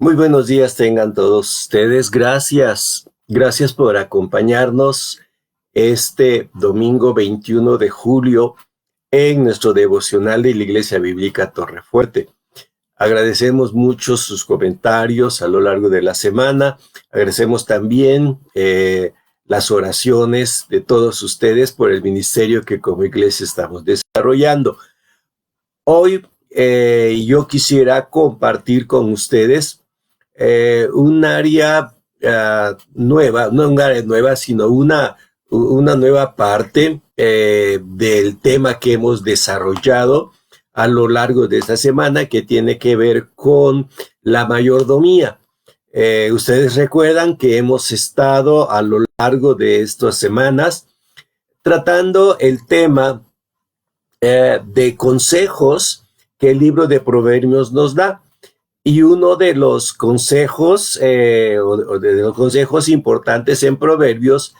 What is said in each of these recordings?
Muy buenos días tengan todos ustedes. Gracias por acompañarnos este domingo 21 de julio en nuestro devocional de la Iglesia Bíblica Torrefuerte. Agradecemos mucho sus comentarios a lo largo de la semana. Agradecemos también las oraciones de todos ustedes por el ministerio que como iglesia estamos desarrollando. Hoy yo quisiera compartir con ustedes un área nueva, no un área nueva, sino una nueva parte del tema que hemos desarrollado a lo largo de esta semana, que tiene que ver con la mayordomía. Ustedes recuerdan que hemos estado a lo largo de estas semanas tratando el tema de consejos que el libro de Proverbios nos da. Y uno de los consejos, o de los consejos importantes en Proverbios,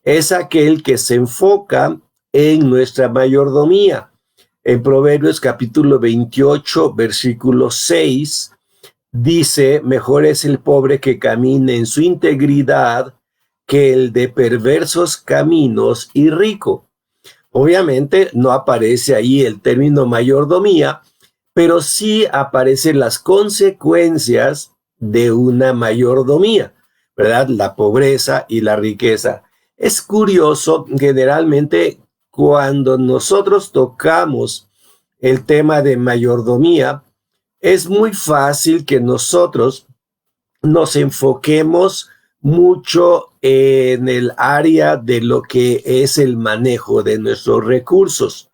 es aquel que se enfoca en nuestra mayordomía. En Proverbios capítulo 28, versículo 6, dice: mejor es el pobre que camine en su integridad que el de perversos caminos y rico. Obviamente no aparece ahí el término mayordomía, pero sí aparecen las consecuencias de una mayordomía, ¿verdad? La pobreza y la riqueza. Es curioso, generalmente cuando nosotros tocamos el tema de mayordomía, es muy fácil que nosotros nos enfoquemos mucho en el área de lo que es el manejo de nuestros recursos.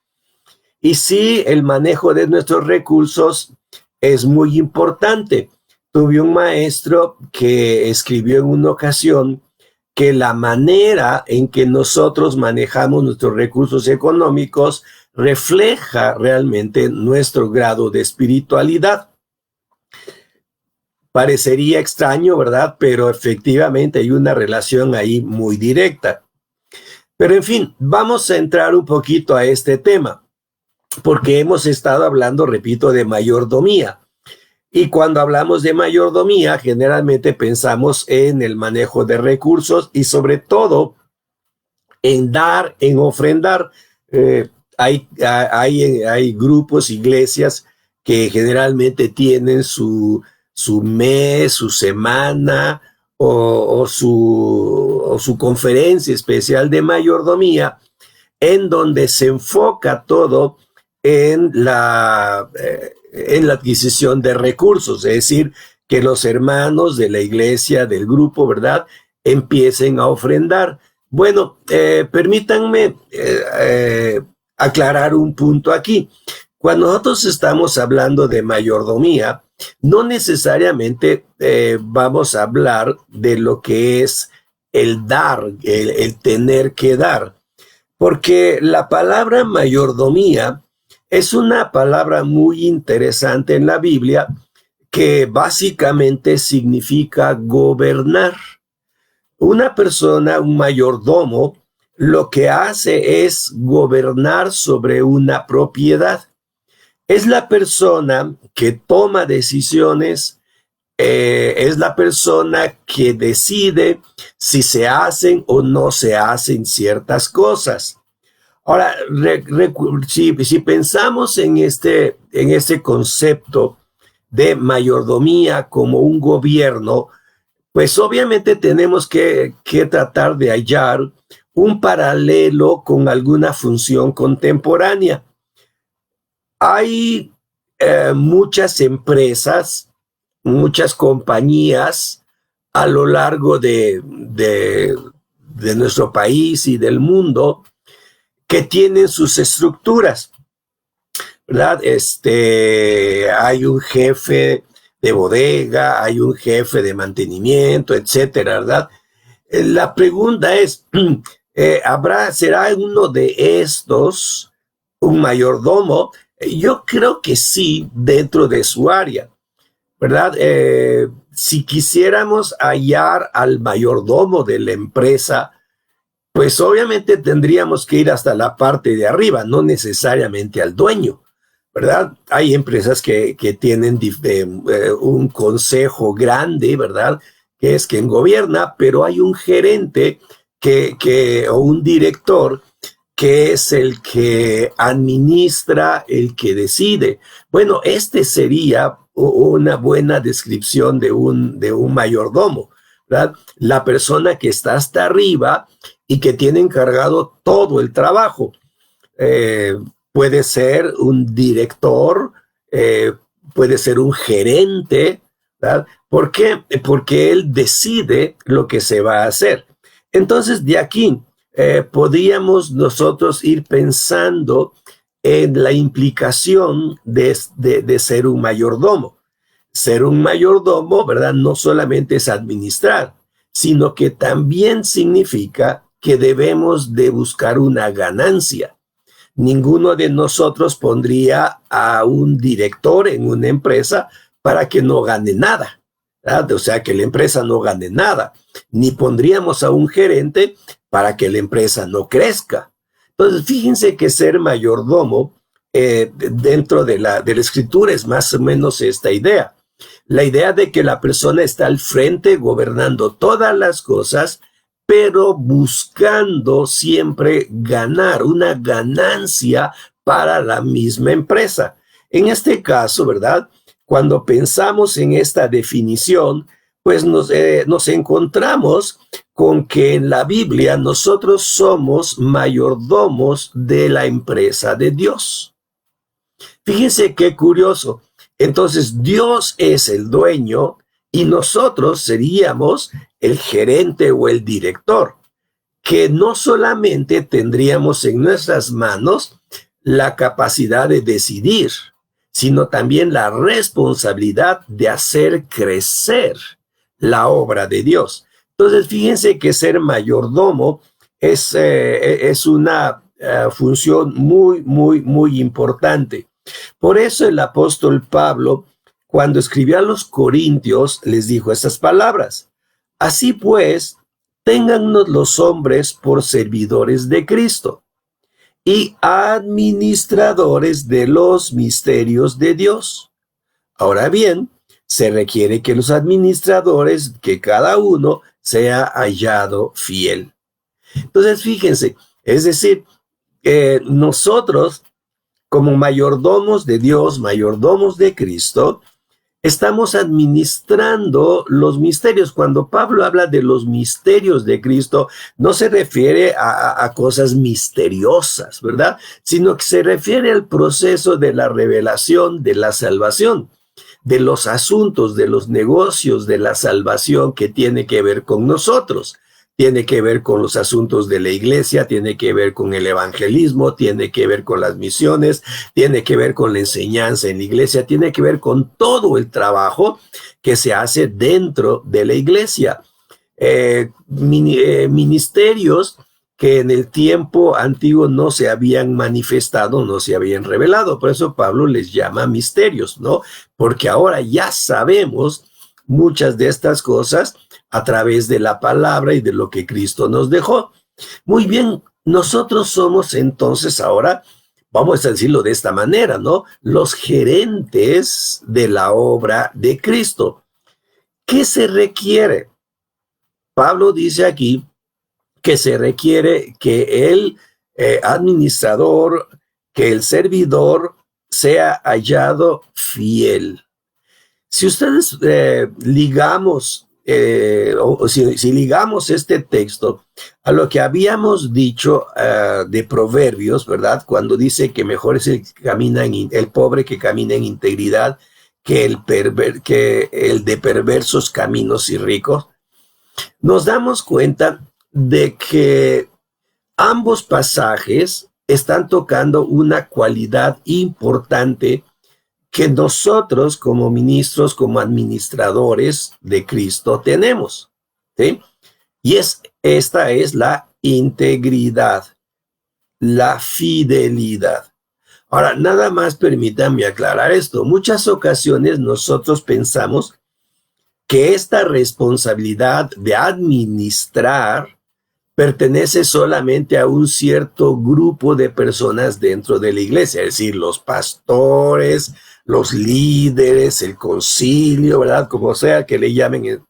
Y sí, el manejo de nuestros recursos es muy importante. Tuve un maestro que escribió en una ocasión que la manera en que nosotros manejamos nuestros recursos económicos refleja realmente nuestro grado de espiritualidad. Parecería extraño, ¿verdad? Pero efectivamente hay una relación ahí muy directa. Pero en fin, vamos a entrar un poquito a este tema, porque hemos estado hablando, repito, de mayordomía. Y cuando hablamos de mayordomía, generalmente pensamos en el manejo de recursos y sobre todo en dar, en ofrendar. Hay grupos, iglesias que generalmente tienen su mes, su semana o su conferencia especial de mayordomía, en donde se enfoca todo en la adquisición de recursos, es decir, que los hermanos de la iglesia, del grupo, ¿verdad?, empiecen a ofrendar. Bueno, permítanme aclarar un punto aquí. Cuando nosotros estamos hablando de mayordomía, no necesariamente vamos a hablar de lo que es el dar, el tener que dar, porque la palabra mayordomía es una palabra muy interesante en la Biblia que básicamente significa gobernar. Una persona, un mayordomo, lo que hace es gobernar sobre una propiedad. Es la persona que toma decisiones, es la persona que decide si se hacen o no se hacen ciertas cosas. Ahora, si pensamos en este concepto de mayordomía como un gobierno, pues obviamente tenemos que tratar de hallar un paralelo con alguna función contemporánea. Hay muchas empresas, muchas compañías a lo largo de nuestro país y del mundo que tienen sus estructuras, ¿verdad? Hay un jefe de bodega, hay un jefe de mantenimiento, etcétera, ¿verdad? La pregunta es, ¿será uno de estos un mayordomo? Yo creo que sí, dentro de su área, ¿verdad? Si quisiéramos hallar al mayordomo de la empresa, pues obviamente tendríamos que ir hasta la parte de arriba, no necesariamente al dueño, ¿verdad? Hay empresas que tienen un consejo grande, ¿verdad? Que es quien gobierna, pero hay un gerente o un director que es el que administra, el que decide. Bueno, este sería una buena descripción de un mayordomo, ¿verdad? La persona que está hasta arriba y que tiene encargado todo el trabajo. Puede ser un director, puede ser un gerente, ¿verdad? ¿Por qué? Porque él decide lo que se va a hacer. Entonces, de aquí podríamos nosotros ir pensando en la implicación de ser un mayordomo. Ser un mayordomo, ¿verdad? No solamente es administrar, sino que también significa que debemos de buscar una ganancia. Ninguno de nosotros pondría a un director en una empresa para que no gane nada, ¿verdad? O sea, que la empresa no gane nada. Ni pondríamos a un gerente para que la empresa no crezca. Entonces, fíjense que ser mayordomo dentro de la escritura es más o menos esta idea. La idea de que la persona está al frente gobernando todas las cosas, pero buscando siempre ganar, una ganancia para la misma empresa. En este caso, ¿verdad? Cuando pensamos en esta definición, pues nos encontramos con que en la Biblia nosotros somos mayordomos de la empresa de Dios. Fíjense qué curioso. Entonces, Dios es el dueño y nosotros seríamos el gerente o el director, que no solamente tendríamos en nuestras manos la capacidad de decidir, sino también la responsabilidad de hacer crecer la obra de Dios. Entonces, fíjense que ser mayordomo es una función muy, muy, muy importante. Por eso el apóstol Pablo, cuando escribió a los Corintios, les dijo estas palabras: así pues, téngannos los hombres por servidores de Cristo y administradores de los misterios de Dios. Ahora bien, se requiere que los administradores, que cada uno sea hallado fiel. Entonces, fíjense, es decir, nosotros como mayordomos de Dios, mayordomos de Cristo, estamos administrando los misterios. Cuando Pablo habla de los misterios de Cristo, no se refiere a cosas misteriosas, ¿verdad? Sino que se refiere al proceso de la revelación de la salvación, de los asuntos, de los negocios de la salvación que tiene que ver con nosotros. Tiene que ver con los asuntos de la iglesia, tiene que ver con el evangelismo, tiene que ver con las misiones, tiene que ver con la enseñanza en la iglesia, tiene que ver con todo el trabajo que se hace dentro de la iglesia. Ministerios que en el tiempo antiguo no se habían manifestado, no se habían revelado. Por eso Pablo les llama misterios, ¿no? Porque ahora ya sabemos muchas de estas cosas a través de la palabra y de lo que Cristo nos dejó. Muy bien, nosotros somos entonces ahora, vamos a decirlo de esta manera, ¿no? Los gerentes de la obra de Cristo. ¿Qué se requiere? Pablo dice aquí que se requiere que el administrador, que el servidor sea hallado fiel. Si ustedes ligamos, o si ligamos este texto a lo que habíamos dicho de Proverbios, ¿verdad? Cuando dice que mejor es el pobre que camina en integridad que el de perversos caminos y ricos, nos damos cuenta de que ambos pasajes están tocando una cualidad importante que nosotros como ministros, como administradores de Cristo tenemos, ¿sí? Y esta es la integridad, la fidelidad. Ahora, nada más permítanme aclarar esto. Muchas ocasiones nosotros pensamos que esta responsabilidad de administrar pertenece solamente a un cierto grupo de personas dentro de la iglesia, es decir, los pastores, los líderes, el concilio, ¿verdad? Como sea que le llamen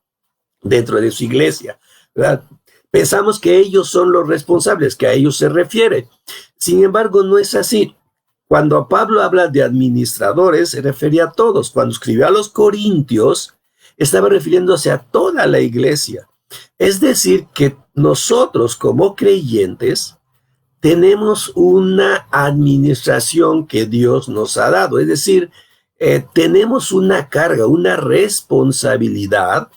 dentro de su iglesia, ¿verdad? Pensamos que ellos son los responsables, que a ellos se refiere. Sin embargo, no es así. Cuando Pablo habla de administradores, se refería a todos. Cuando escribió a los Corintios, estaba refiriéndose a toda la iglesia. Es decir, que nosotros como creyentes tenemos una administración que Dios nos ha dado. Es decir, tenemos una carga, una responsabilidad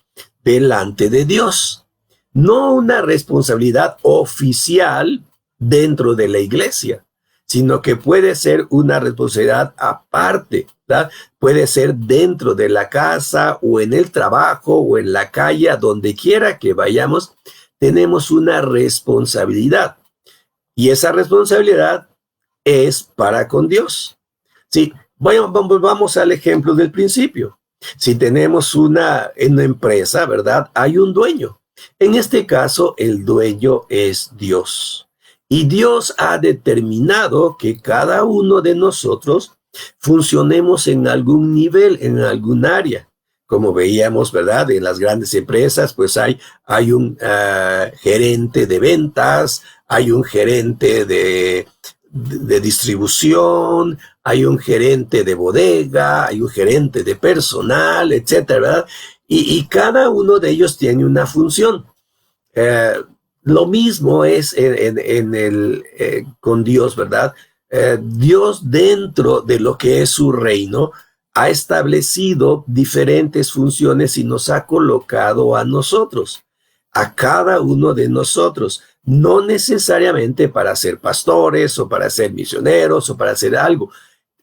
delante de Dios. No una responsabilidad oficial dentro de la iglesia, sino que puede ser una responsabilidad aparte, ¿verdad? Puede ser dentro de la casa o en el trabajo o en la calle, a donde quiera que vayamos, tenemos una responsabilidad. Y esa responsabilidad es para con Dios. Sí, vamos al ejemplo del principio. Si tenemos una empresa, ¿verdad? Hay un dueño. En este caso, el dueño es Dios. Y Dios ha determinado que cada uno de nosotros funcionemos en algún nivel, en algún área. Como veíamos, ¿verdad? En las grandes empresas, pues hay un gerente de ventas, hay un gerente de distribución, hay un gerente de bodega, hay un gerente de personal, etcétera, ¿verdad? Y cada uno de ellos tiene una función. Lo mismo es con Dios, ¿verdad? Dios, dentro de lo que es su reino, ha establecido diferentes funciones y nos ha colocado a nosotros, a cada uno de nosotros, no necesariamente para ser pastores o para ser misioneros o para hacer algo,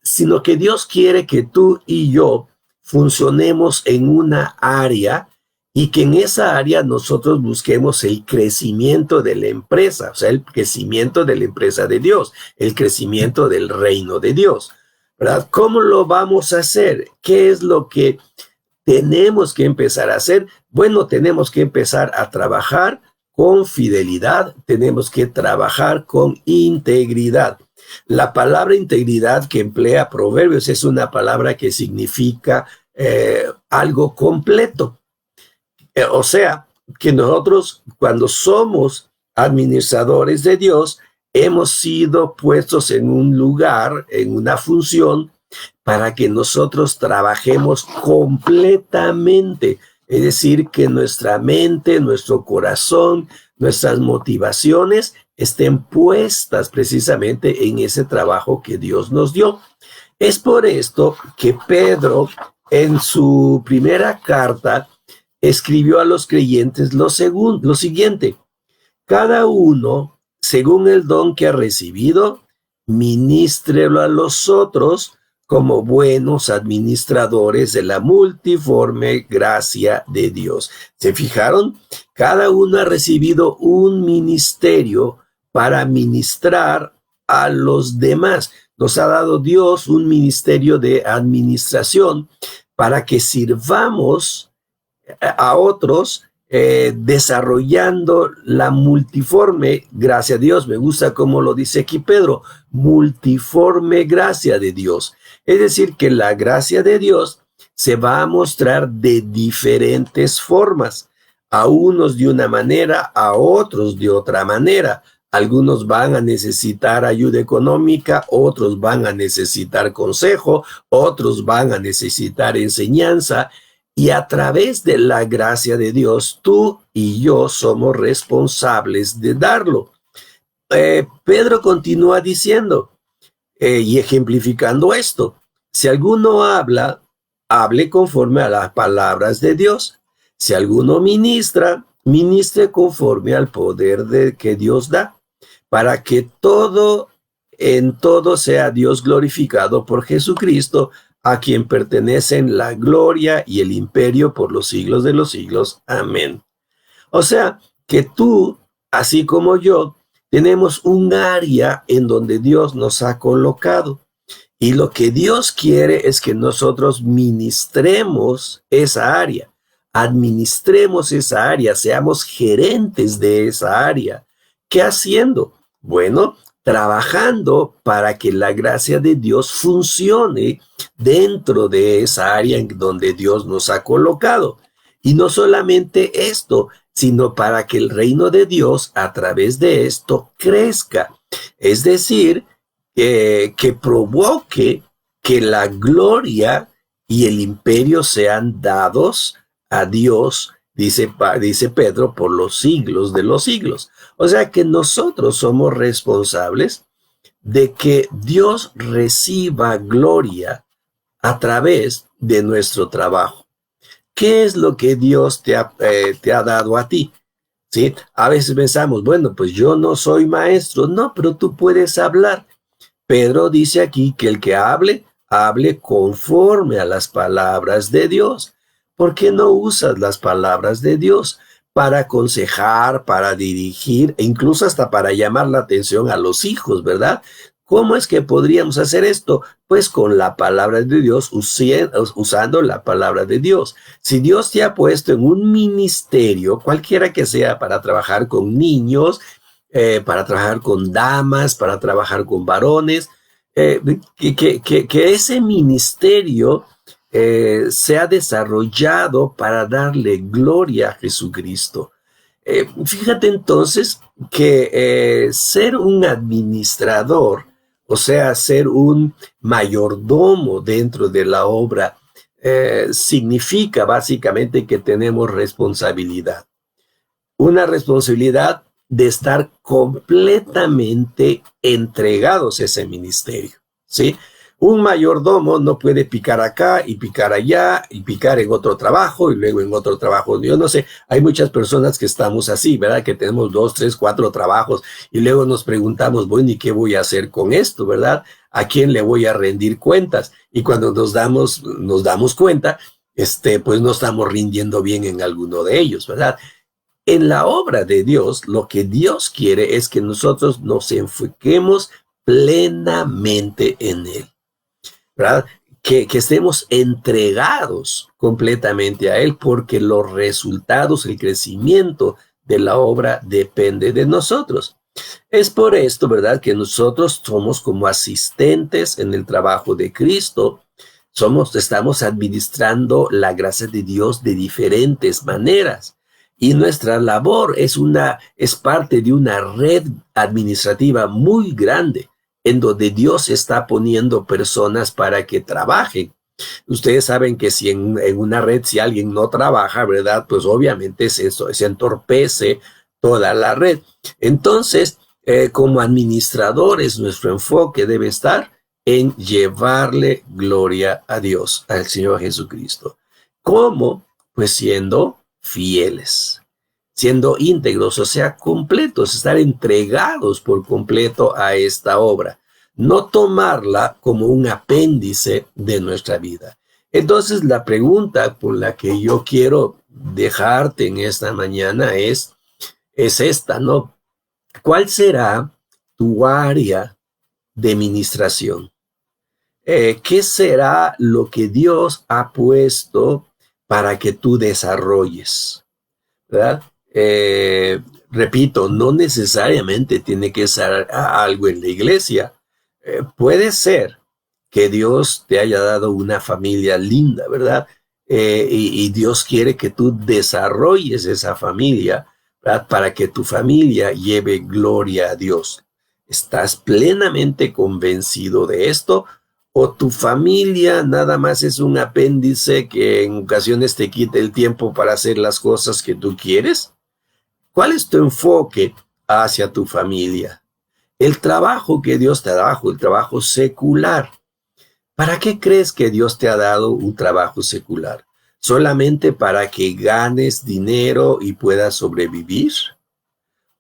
sino que Dios quiere que tú y yo funcionemos en una área y que en esa área nosotros busquemos el crecimiento de la empresa, o sea, el crecimiento de la empresa de Dios, el crecimiento del reino de Dios, ¿verdad? ¿Cómo lo vamos a hacer? ¿Qué es lo que tenemos que empezar a hacer? Bueno, tenemos que empezar a trabajar con fidelidad, tenemos que trabajar con integridad. La palabra integridad que emplea Proverbios es una palabra que significa algo completo. O sea, que nosotros cuando somos administradores de Dios, hemos sido puestos en un lugar, en una función, para que nosotros trabajemos completamente. Es decir, que nuestra mente, nuestro corazón, nuestras motivaciones estén puestas precisamente en ese trabajo que Dios nos dio. Es por esto que Pedro, en su primera carta, escribió a los creyentes lo siguiente: cada uno, según el don que ha recibido, ministrelo a los otros como buenos administradores de la multiforme gracia de Dios. ¿Se fijaron? Cada uno ha recibido un ministerio para ministrar a los demás. Nos ha dado Dios un ministerio de administración para que sirvamos a otros desarrollando la multiforme gracia de Dios. Me gusta cómo lo dice aquí Pedro, multiforme gracia de Dios. Es decir, que la gracia de Dios se va a mostrar de diferentes formas, a unos de una manera, a otros de otra manera. Algunos van a necesitar ayuda económica, otros van a necesitar consejo, otros van a necesitar enseñanza. Y a través de la gracia de Dios, tú y yo somos responsables de darlo. Pedro continúa diciendo y ejemplificando esto: si alguno habla, hable conforme a las palabras de Dios. Si alguno ministra, ministre conforme al poder que Dios da, para que en todo sea Dios glorificado por Jesucristo, a quien pertenecen la gloria y el imperio por los siglos de los siglos. Amén. O sea, que tú, así como yo, tenemos un área en donde Dios nos ha colocado. Y lo que Dios quiere es que nosotros ministremos esa área, administremos esa área, seamos gerentes de esa área. ¿Qué haciendo? Bueno, trabajando para que la gracia de Dios funcione dentro de esa área en donde Dios nos ha colocado. Y no solamente esto, sino para que el reino de Dios a través de esto crezca. Es decir, que provoque que la gloria y el imperio sean dados a Dios, dice Pedro, por los siglos de los siglos. O sea que nosotros somos responsables de que Dios reciba gloria a través de nuestro trabajo. ¿Qué es lo que Dios te ha dado a ti? ¿Sí? A veces pensamos, bueno, pues yo no soy maestro. No, pero tú puedes hablar. Pedro dice aquí que el que hable, hable conforme a las palabras de Dios. ¿Por qué no usas las palabras de Dios para aconsejar, para dirigir e incluso hasta para llamar la atención a los hijos, verdad? ¿Cómo es que podríamos hacer esto? Pues con la palabra de Dios, usando la palabra de Dios. Si Dios te ha puesto en un ministerio, cualquiera que sea, para trabajar con niños, para trabajar con damas, para trabajar con varones, que ese ministerio sea desarrollado para darle gloria a Jesucristo. Fíjate entonces que ser un administrador, o sea, ser un mayordomo dentro de la obra, significa básicamente que tenemos responsabilidad. Una responsabilidad de estar completamente entregados a ese ministerio, ¿sí? Un mayordomo no puede picar acá y picar allá y picar en otro trabajo y luego en otro trabajo. Yo no sé, hay muchas personas que estamos así, ¿verdad? Que tenemos 2, 3, 4 trabajos y luego nos preguntamos, bueno, ¿y qué voy a hacer con esto, verdad? ¿A quién le voy a rendir cuentas? Y cuando nos damos cuenta, pues no estamos rindiendo bien en alguno de ellos, ¿verdad? En la obra de Dios, lo que Dios quiere es que nosotros nos enfoquemos plenamente en Él, ¿verdad? Que estemos entregados completamente a Él, porque los resultados, el crecimiento de la obra depende de nosotros. Es por esto, ¿verdad?, que nosotros somos como asistentes en el trabajo de Cristo. Estamos administrando la gracia de Dios de diferentes maneras. Y nuestra labor es parte de una red administrativa muy grande, en donde Dios está poniendo personas para que trabajen. Ustedes saben que si en una red, si alguien no trabaja, ¿verdad? Pues obviamente se entorpece toda la red. Entonces, como administradores, nuestro enfoque debe estar en llevarle gloria a Dios, al Señor Jesucristo. ¿Cómo? Pues siendo fieles, siendo íntegros, o sea, completos, estar entregados por completo a esta obra, no tomarla como un apéndice de nuestra vida. Entonces, la pregunta por la que yo quiero dejarte en esta mañana es esta, ¿no? ¿Cuál será tu área de ministración? ¿Qué será lo que Dios ha puesto para que tú desarrolles? ¿Verdad? Repito, no necesariamente tiene que ser algo en la iglesia. Puede ser que Dios te haya dado una familia linda, ¿verdad? Y Dios quiere que tú desarrolles esa familia, ¿verdad?, para que tu familia lleve gloria a Dios. ¿Estás plenamente convencido de esto? ¿O tu familia nada más es un apéndice que en ocasiones te quita el tiempo para hacer las cosas que tú quieres? ¿Cuál es tu enfoque hacia tu familia? El trabajo que Dios te ha dado, el trabajo secular. ¿Para qué crees que Dios te ha dado un trabajo secular? ¿Solamente para que ganes dinero y puedas sobrevivir?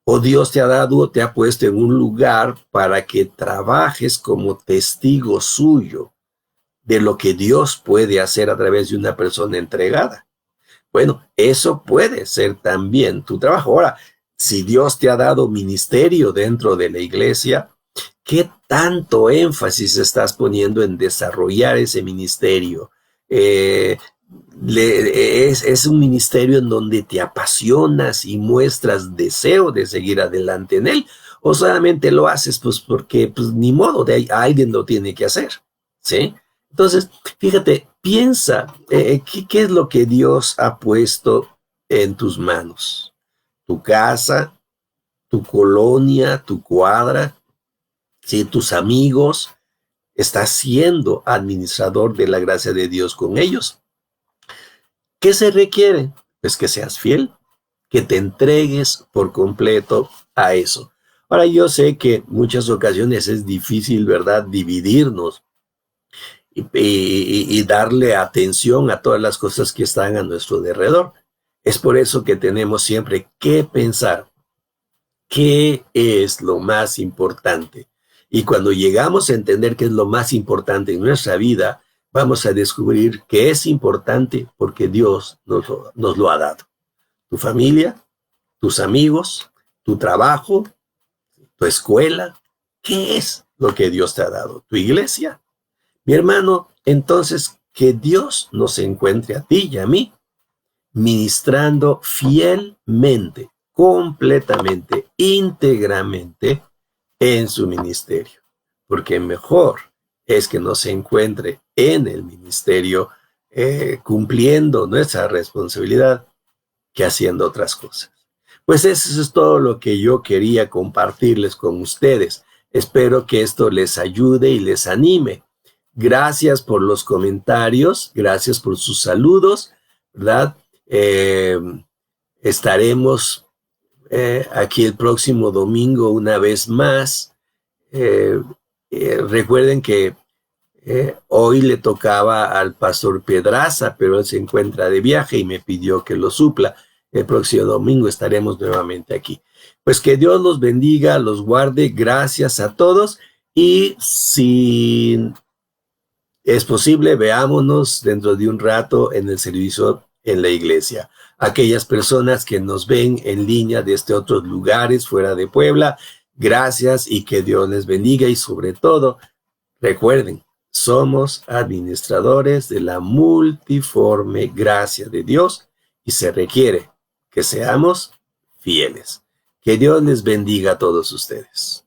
¿O Dios te ha puesto en un lugar para que trabajes como testigo suyo de lo que Dios puede hacer a través de una persona entregada? Bueno, eso puede ser también tu trabajo. Ahora, si Dios te ha dado ministerio dentro de la iglesia, ¿qué tanto énfasis estás poniendo en desarrollar ese ministerio? es un ministerio en donde te apasionas y muestras deseo de seguir adelante en él, o solamente lo haces pues porque pues ni modo, alguien lo tiene que hacer, ¿sí? Entonces, fíjate, piensa, ¿qué es lo que Dios ha puesto en tus manos? Tu casa, tu colonia, tu cuadra, ¿sí? Tus amigos. Estás siendo administrador de la gracia de Dios con ellos. ¿Qué se requiere? Pues que seas fiel, que te entregues por completo a eso. Ahora, yo sé que muchas ocasiones es difícil, ¿verdad?, dividirnos y darle atención a todas las cosas que están a nuestro alrededor. Es por eso que tenemos siempre que pensar qué es lo más importante. Y cuando llegamos a entender qué es lo más importante en nuestra vida, vamos a descubrir que es importante porque Dios nos lo ha dado. Tu familia, tus amigos, tu trabajo, tu escuela. ¿Qué es lo que Dios te ha dado? Tu iglesia. Mi hermano, entonces que Dios nos encuentre a ti y a mí ministrando fielmente, completamente, íntegramente en su ministerio. Porque mejor es que nos encuentre en el ministerio cumpliendo nuestra responsabilidad que haciendo otras cosas. Pues eso es todo lo que yo quería compartirles con ustedes. Espero que esto les ayude y les anime. Gracias por los comentarios, gracias por sus saludos, ¿verdad? Estaremos aquí el próximo domingo una vez más. Recuerden que hoy le tocaba al pastor Pedraza, pero él se encuentra de viaje y me pidió que lo supla. El próximo domingo estaremos nuevamente aquí. Pues que Dios los bendiga, los guarde. Gracias a todos. Y si es posible, veámonos dentro de un rato en el servicio en la iglesia. Aquellas personas que nos ven en línea desde otros lugares fuera de Puebla, gracias y que Dios les bendiga. Y sobre todo, recuerden, somos administradores de la multiforme gracia de Dios y se requiere que seamos fieles. Que Dios les bendiga a todos ustedes.